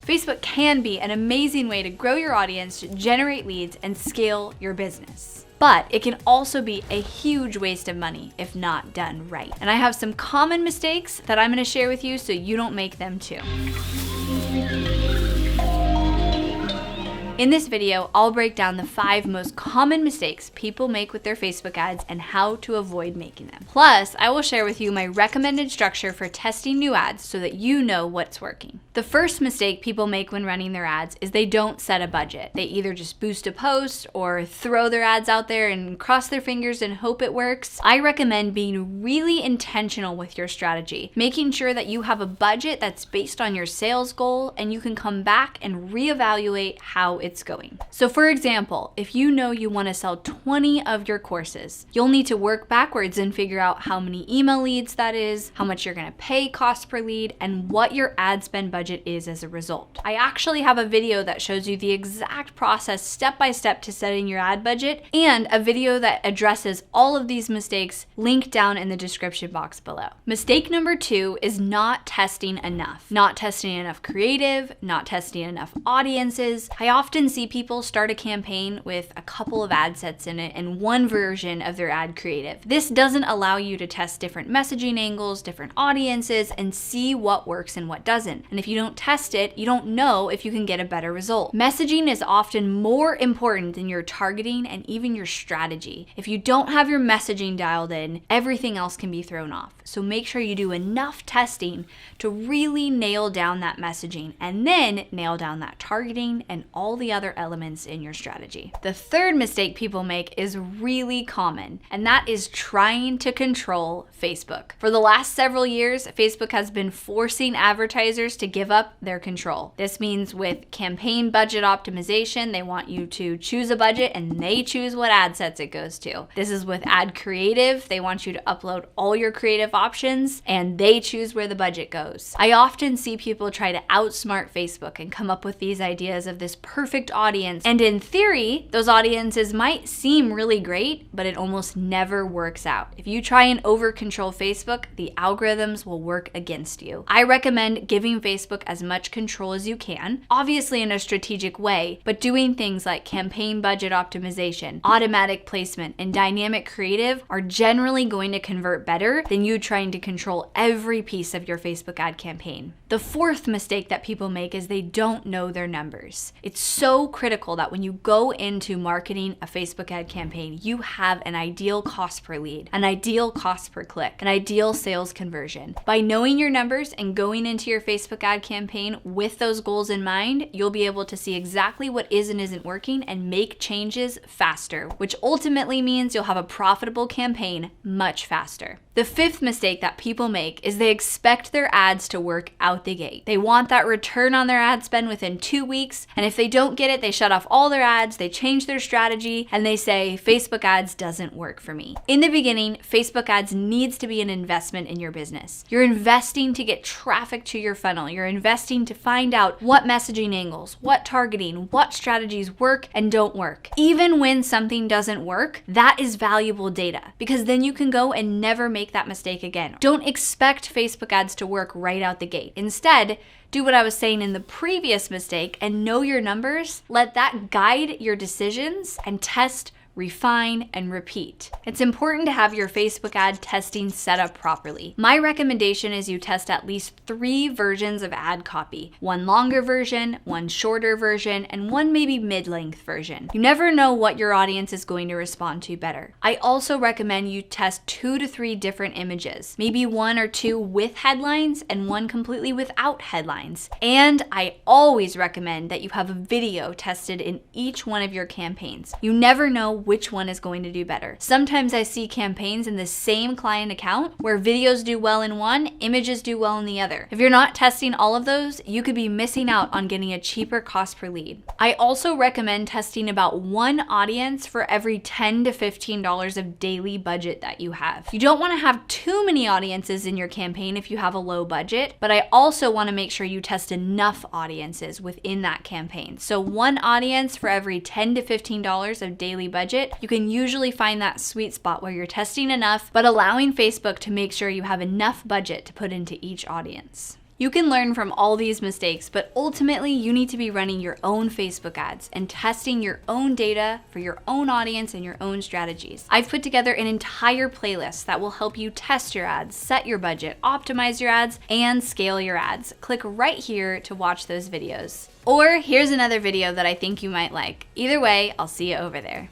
Facebook can be an amazing way to grow your audience, generate leads, and scale your business. But it can also be a huge waste of money if not done right. And I have some common mistakes that I'm gonna share with you so you don't make them too. In this video, I'll break down the 5 most common mistakes people make with their Facebook ads and how to avoid making them. Plus, I will share with you my recommended structure for testing new ads so that you know what's working. The first mistake people make when running their ads is they don't set a budget. They either just boost a post or throw their ads out there and cross their fingers and hope it works. I recommend being really intentional with your strategy, making sure that you have a budget that's based on your sales goal and you can come back and reevaluate how it's going. So for example, if you know you want to sell 20 of your courses, you'll need to work backwards and figure out how many email leads that is, how much you're going to pay cost per lead, and what your ad spend budget is as a result. I actually have a video that shows you the exact process step by step to setting your ad budget, and a video that addresses all of these mistakes linked down in the description box below. Mistake number 2 is not testing enough. Not testing enough creative, not testing enough audiences. I often see people start a campaign with a couple of ad sets in it and one version of their ad creative. This doesn't allow you to test different messaging angles, different audiences, and see what works and what doesn't. And if you don't test it, you don't know if you can get a better result. Messaging is often more important than your targeting and even your strategy. If you don't have your messaging dialed in, everything else can be thrown off. So make sure you do enough testing to really nail down that messaging and then nail down that targeting and all the other elements in your strategy. The third mistake people make is really common, and that is trying to control Facebook. For the last several years, Facebook has been forcing advertisers to give up their control. This means with campaign budget optimization, they want you to choose a budget and they choose what ad sets it goes to. This is with ad creative. They want you to upload all your creative options and they choose where the budget goes. I often see people try to outsmart Facebook and come up with these ideas of this perfect audience. And in theory, those audiences might seem really great, but it almost never works out. If you try and over control Facebook, the algorithms will work against you. I recommend giving Facebook as much control as you can, obviously in a strategic way, but doing things like campaign budget optimization, automatic placement, and dynamic creative are generally going to convert better than you trying to control every piece of your Facebook ad campaign. The fourth mistake that people make is they don't know their numbers. It's so critical that when you go into marketing a Facebook ad campaign, you have an ideal cost per lead, an ideal cost per click, an ideal sales conversion. By knowing your numbers and going into your Facebook ad campaign with those goals in mind, you'll be able to see exactly what is and isn't working and make changes faster, which ultimately means you'll have a profitable campaign much faster. The fifth mistake that people make is they expect their ads to work out the gate. They want that return on their ad spend within 2 weeks, and if they don't get it, they shut off all their ads, they change their strategy, and they say, Facebook ads doesn't work for me. In the beginning, Facebook ads needs to be an investment in your business. You're investing to get traffic to your funnel. You're investing to find out what messaging angles, what targeting, what strategies work and don't work. Even when something doesn't work, that is valuable data because then you can go and never make that mistake again. Don't expect Facebook ads to work right out the gate. Instead, do what I was saying in the previous mistake and know your numbers. Let that guide your decisions and test, refine, and repeat. It's important to have your Facebook ad testing set up properly. My recommendation is you test at least 3 versions of ad copy. One longer version, one shorter version, and one maybe mid-length version. You never know what your audience is going to respond to better. I also recommend you test 2 to 3 different images, maybe 1 or 2 with headlines and 1 completely without headlines. And I always recommend that you have a video tested in each one of your campaigns. You never know which one is going to do better. Sometimes I see campaigns in the same client account where videos do well in one, images do well in the other. If you're not testing all of those, you could be missing out on getting a cheaper cost per lead. I also recommend testing about 1 audience for every $10 to $15 of daily budget that you have. You don't want to have too many audiences in your campaign if you have a low budget, but I also want to make sure you test enough audiences within that campaign. So 1 audience for every $10 to $15 of daily budget. You can usually find that sweet spot where you're testing enough, but allowing Facebook to make sure you have enough budget to put into each audience. You can learn from all these mistakes, but ultimately you need to be running your own Facebook ads and testing your own data for your own audience and your own strategies. I've put together an entire playlist that will help you test your ads, set your budget, optimize your ads, and scale your ads. Click right here to watch those videos. Or here's another video that I think you might like. Either way, I'll see you over there.